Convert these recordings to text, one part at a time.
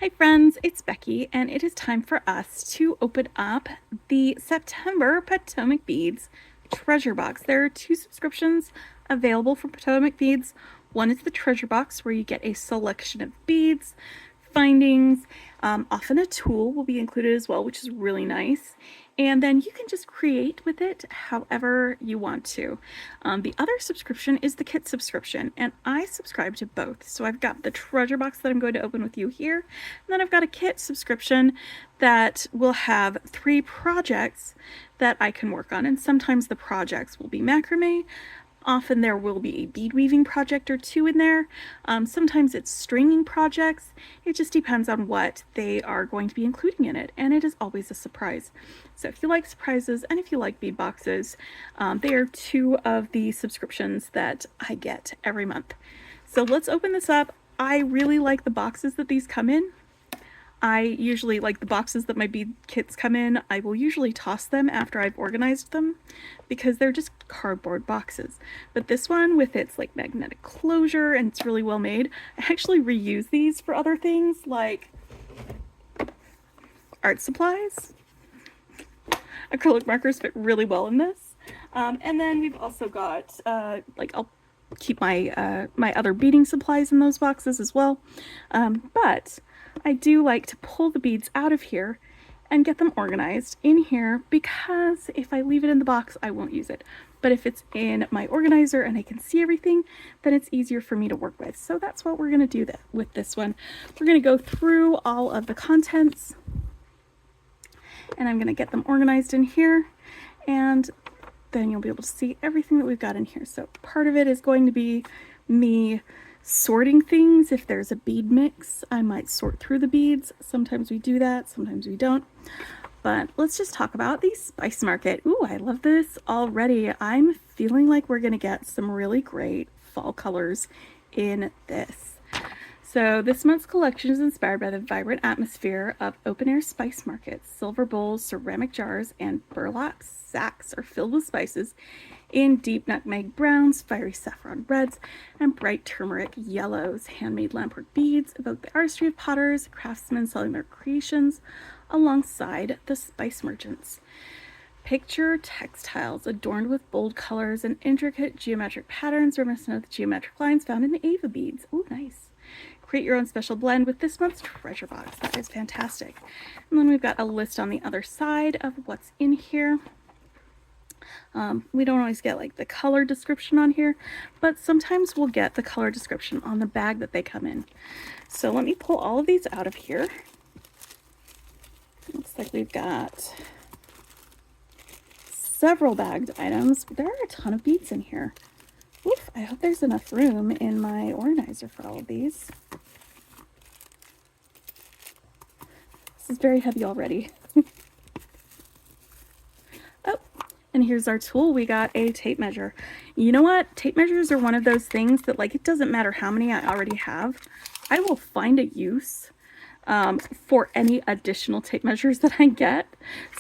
Hi friends, it's Becky, and it is time for us to open up the September Potomac Beads treasure box. There are two subscriptions available for Potomac Beads. One is the treasure box, where you get a selection of beads, findings, often a tool will be included as well, which is really nice. And then you can just create with it however you want to. The other subscription is the kit subscription, and I subscribe to both. So I've got the treasure box that I'm going to open with you here, and then I've got a kit subscription that will have 3 projects that I can work on. And sometimes the projects will be macrame. Often there will be a bead weaving project or 2 in there. Sometimes it's stringing projects. It just depends on what they are going to be including in it, and it is always a surprise. So if you like surprises and if you like bead boxes, they are 2 of the subscriptions that I get every month. So let's open this up. I really like the boxes that these come in. I usually like the boxes that my bead kits come in. I will usually toss them after I've organized them because they're just cardboard boxes. But this one, with its like magnetic closure, and it's really well made, I actually reuse these for other things like art supplies. Acrylic markers fit really well in this. And then we've also got I'll keep my my other beading supplies in those boxes as well. But I do like to pull the beads out of here and get them organized in here, because if I leave it in the box, I won't use it. But if it's in my organizer and I can see everything, then it's easier for me to work with. So that's what we're going to do with this one. We're going to go through all of the contents, and I'm going to get them organized in here, and then you'll be able to see everything that we've got in here. So part of it is going to be me sorting things. If there's a bead mix, I might sort through the beads. Sometimes we do that, sometimes we don't. But let's just talk about the Spice Market. Ooh, I love this already. I'm feeling like we're gonna get some really great fall colors in this. So this month's collection is inspired by the vibrant atmosphere of open-air spice markets. Silver bowls, ceramic jars, and burlap sacks are filled with spices in deep nutmeg browns, fiery saffron reds, and bright turmeric yellows. Handmade lampwork beads evoke the artistry of potters, craftsmen selling their creations alongside the spice merchants. Picture textiles adorned with bold colors and intricate geometric patterns reminiscent of the geometric lines found in the Ava beads. Ooh, nice. Create your own special blend with this month's treasure box. That is fantastic. And then we've got a list on the other side of what's in here. We don't always get like the color description on here, but sometimes we'll get the color description on the bag that they come in. So let me pull all of these out of here. Looks like we've got several bagged items. There are a ton of beads in here. Oof, I hope there's enough room in my organizer for all of these. This is very heavy already. Oh, and here's our tool. We got a tape measure. You know what? Tape measures are one of those things that, like, it doesn't matter how many I already have. I will find a use for any additional tape measures that I get.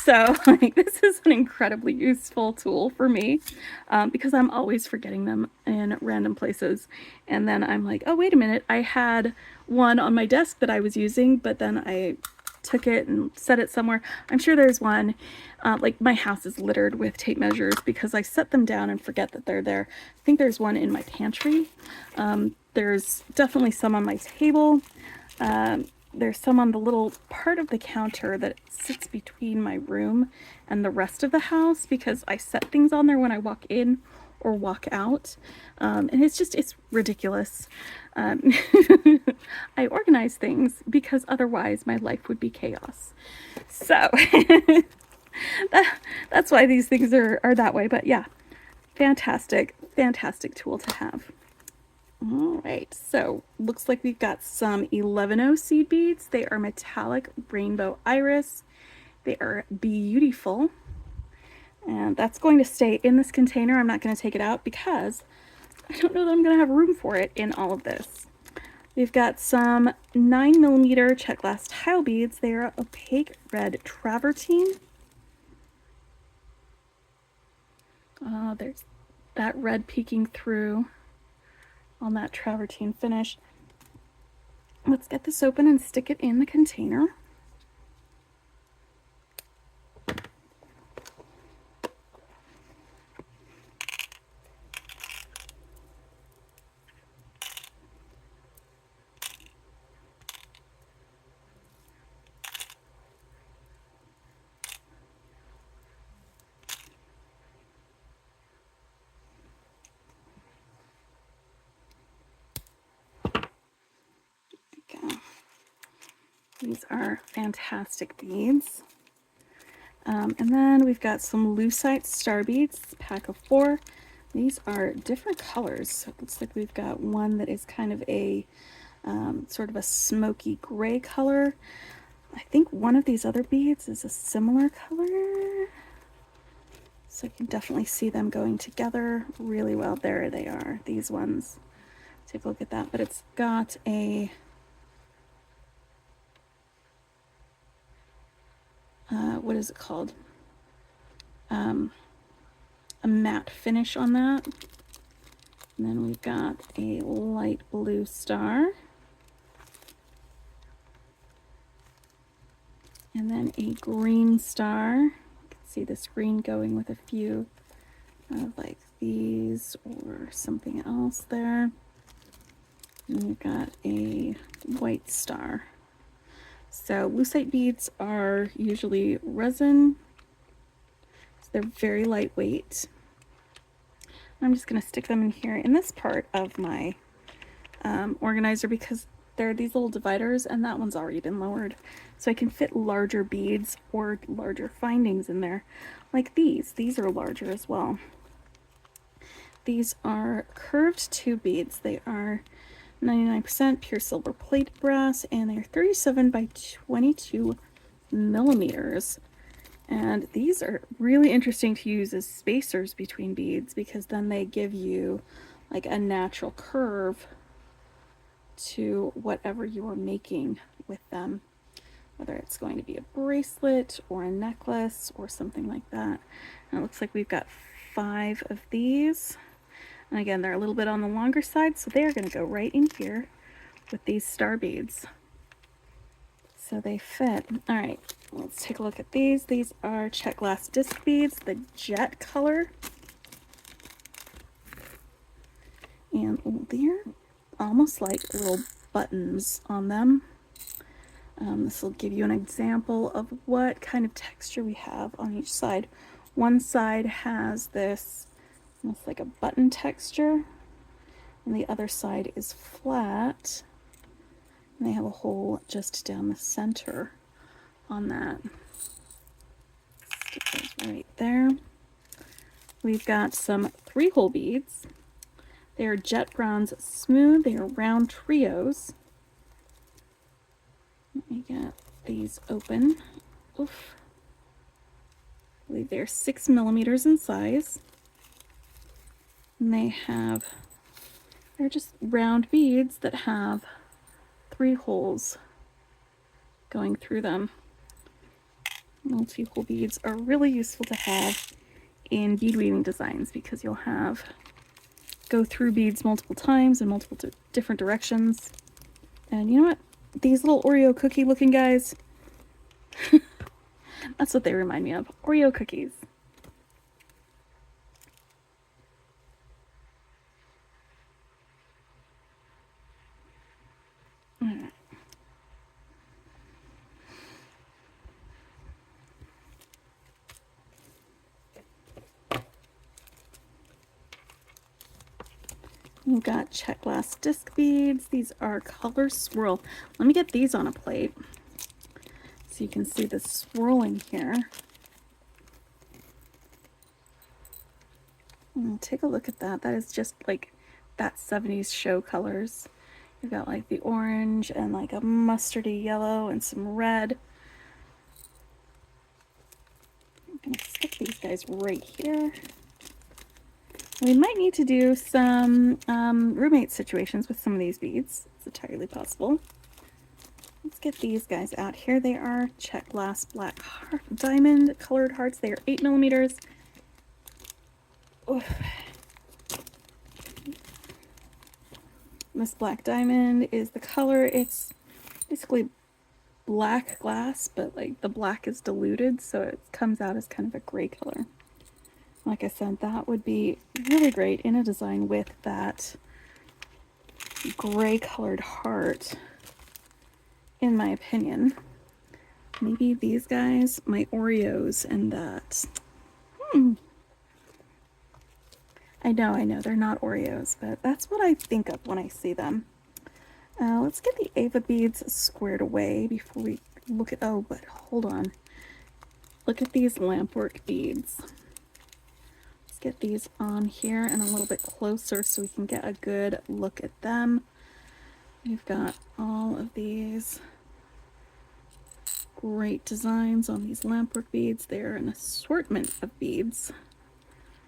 So like, this is an incredibly useful tool for me because I'm always forgetting them in random places. And then I'm like, oh, wait a minute. I had one on my desk that I was using, but then I took it and set it somewhere. I'm sure there's one, like my house is littered with tape measures because I set them down and forget that they're there. I think there's one in my pantry. There's definitely some on my table. There's some on the little part of the counter that sits between my room and the rest of the house because I set things on there when I walk in or walk out. And it's ridiculous. I organize things because otherwise my life would be chaos. So that's why these things are that way. But yeah, fantastic tool to have. All right, so looks like we've got some 11O seed beads. They are metallic rainbow iris. They are beautiful. And that's going to stay in this container. I'm not going to take it out because I don't know that I'm going to have room for it in all of this. We've got some 9mm check glass tile beads. They are opaque red travertine. There's that red peeking through on that travertine finish. let's get this open and stick it in the container. Okay. These are fantastic beads. And then we've got some lucite star beads, pack of 4. These are different colors. So it looks like we've got one that is kind of a sort of a smoky gray color. I think one of these other beads is a similar color. So you can definitely see them going together really well. There they are, these ones. Take a look at that. But it's got a what is it called? A matte finish on that. And then we've got a light blue star. And then a green star. You can see this green going with a few like these or something else there. And we've got a white star. So lucite beads are usually resin. So they're very lightweight. I'm just going to stick them in here in this part of my organizer because there are these little dividers and that one's already been lowered. So I can fit larger beads or larger findings in there. Like these. These are larger as well. These are curved tube beads. They are 99% pure silver plate brass and they're 37 by 22 millimeters. And these are really interesting to use as spacers between beads because then they give you like a natural curve to whatever you are making with them, whether it's going to be a bracelet or a necklace or something like that. And it looks like we've got 5 of these. And again, they're a little bit on the longer side, so they are going to go right in here with these star beads. So they fit. All right, let's take a look at these. These are check glass disc beads, the jet color. And they're almost like little buttons on them. This will give you an example of what kind of texture we have on each side. One side has this almost like a button texture, and the other side is flat. And they have a hole just down the center on that. Stick those right there. We've got some 3-hole beads. They are jet bronze smooth. They are round trios. Let me get these open. Oof. I believe they're 6 millimeters in size. And they're just round beads that have 3 holes going through them. Multi-hole beads are really useful to have in bead weaving designs because you'll go through beads multiple times in multiple different directions. And you know what? These little Oreo cookie looking guys, that's what they remind me of. Oreo cookies. We've got check glass disc beads. These are color swirl. Let me get these on a plate so you can see the swirling here. Take a look at that. That is just like that 70s show colors. You've got like the orange and like a mustardy yellow and some red. I'm gonna stick these guys right here. We might need to do some roommate situations with some of these beads. It's entirely possible. Let's get these guys out here. They are check glass black diamond colored hearts. They are 8 millimeters. Oof. This black diamond is the color. It's basically black glass, but like the black is diluted, so it comes out as kind of a gray color. Like I said, that would be really great in a design with that gray colored heart, in my opinion. Maybe these guys, my Oreos and that. I know, they're not Oreos, but that's what I think of when I see them. Let's get the Ava beads squared away before we look at, oh, but hold on. Look at these lampwork beads. Let's get these on here and a little bit closer so we can get a good look at them. We've got all of these great designs on these lampwork beads. They're an assortment of beads.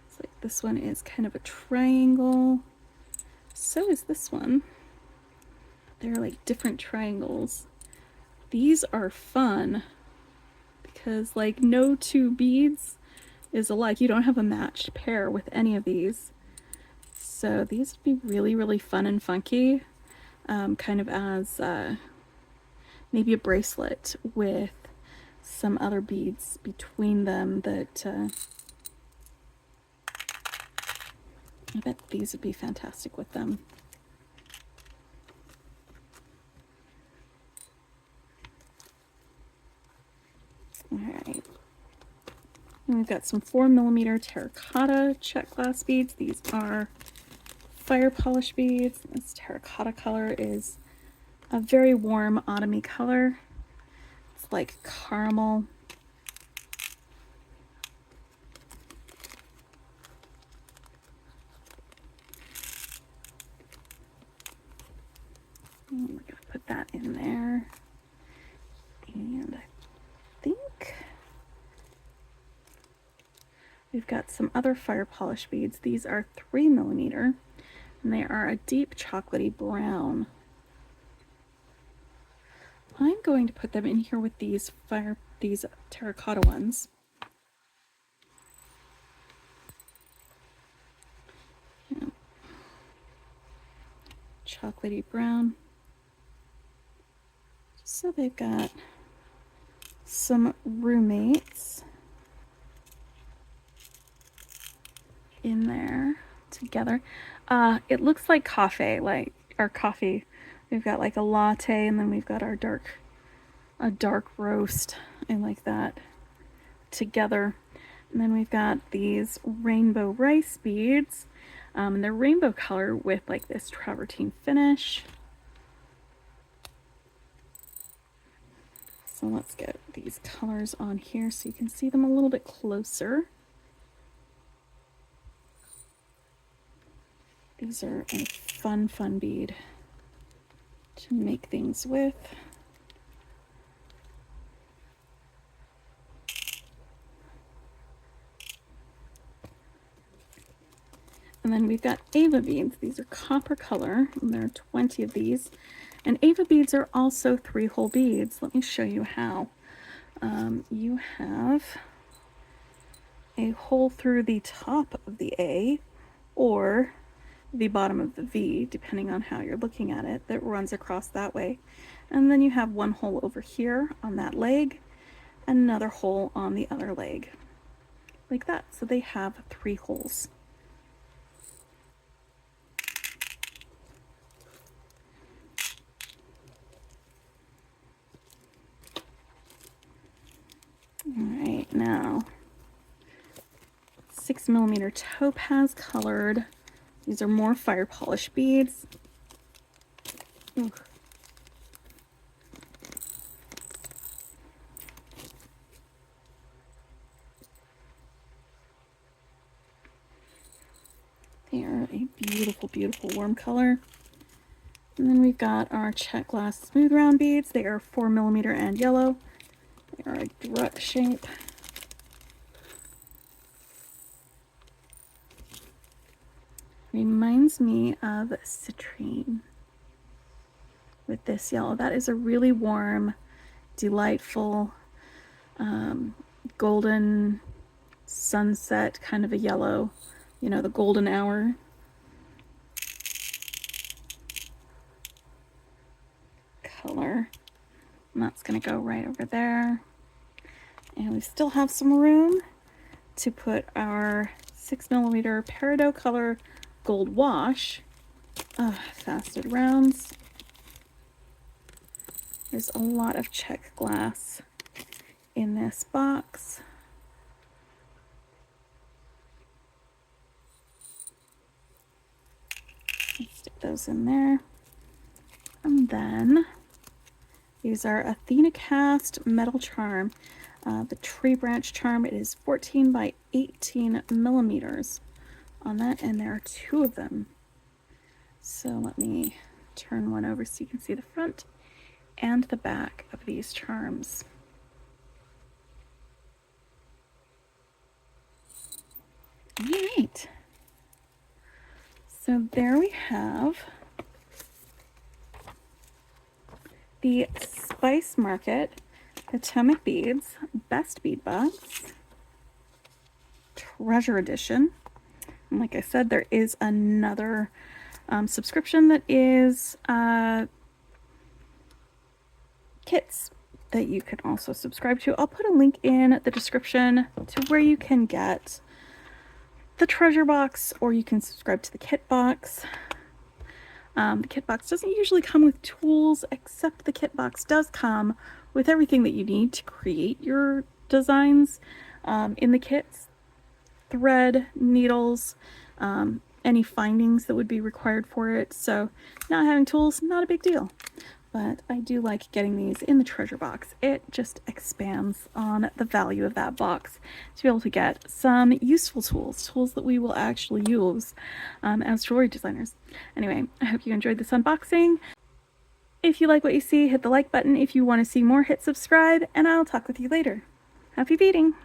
It's like this one is kind of a triangle. So is this one. They're like different triangles. These are fun because like no two beads is alike. You don't have a matched pair with any of these. So these would be really, really fun and funky. Kind of as maybe a bracelet with some other beads between them that I bet these would be fantastic with them. All right. And we've got some 4mm terracotta check glass beads. These are fire polish beads. This terracotta color is a very warm autumny color. It's like caramel. And we're gonna put that in there. And I think we've got some other fire polish beads. These are 3mm and they are a deep chocolatey brown. I'm going to put them in here with these terracotta ones. Yeah. Chocolatey brown. So they've got some roommates in there together. It looks like coffee, like our coffee. We've got like a latte, and then we've got our dark roast. I like that together. And then we've got these rainbow rice beads, and they're rainbow color with like this travertine finish. So let's get these colors on here so you can see them a little bit closer. These are a fun bead to make things with. And then we've got Ava beads. These are copper color, and there are 20 of these. And Ava beads are also 3-hole beads. Let me show you how. You have a hole through the top of the A or the bottom of the V, depending on how you're looking at it, that runs across that way. And then you have one hole over here on that leg and another hole on the other leg, like that. So they have 3 holes. All right, now 6mm topaz colored. These are more fire polish beads. Ooh. They are a beautiful, beautiful warm color. And then we've got our check glass smooth round beads. They are 4mm and yellow. They are a direct shape. Reminds me of citrine with this yellow. That is a really warm, delightful, golden sunset kind of a yellow. You know, the golden hour. color. And that's going to go right over there. And we still have some room to put our 6mm peridot color gold wash. Faceted rounds. There's a lot of check glass in this box. Let's stick those in there. And then these are Athena Cast Metal Charm. The tree branch charm, it is 14 by 18 millimeters on that, and there are 2 of them. So let me turn one over so you can see the front and the back of these charms. All right. So there we have the Spice Market Potomac Beads Best Bead Box Treasure Edition. And like I said, there is another subscription that is kits that you can also subscribe to. I'll put a link in the description to where you can get the treasure box, or you can subscribe to the kit box. The kit box doesn't usually come with tools, except the kit box does come with everything that you need to create your designs in the kits. Thread, needles, any findings that would be required for it. So not having tools, not a big deal. But I do like getting these in the treasure box. It just expands on the value of that box to be able to get some useful tools that we will actually use as jewelry designers. Anyway, I hope you enjoyed this unboxing. If you like what you see, hit the like button. If you want to see more, hit subscribe, and I'll talk with you later. Happy beading!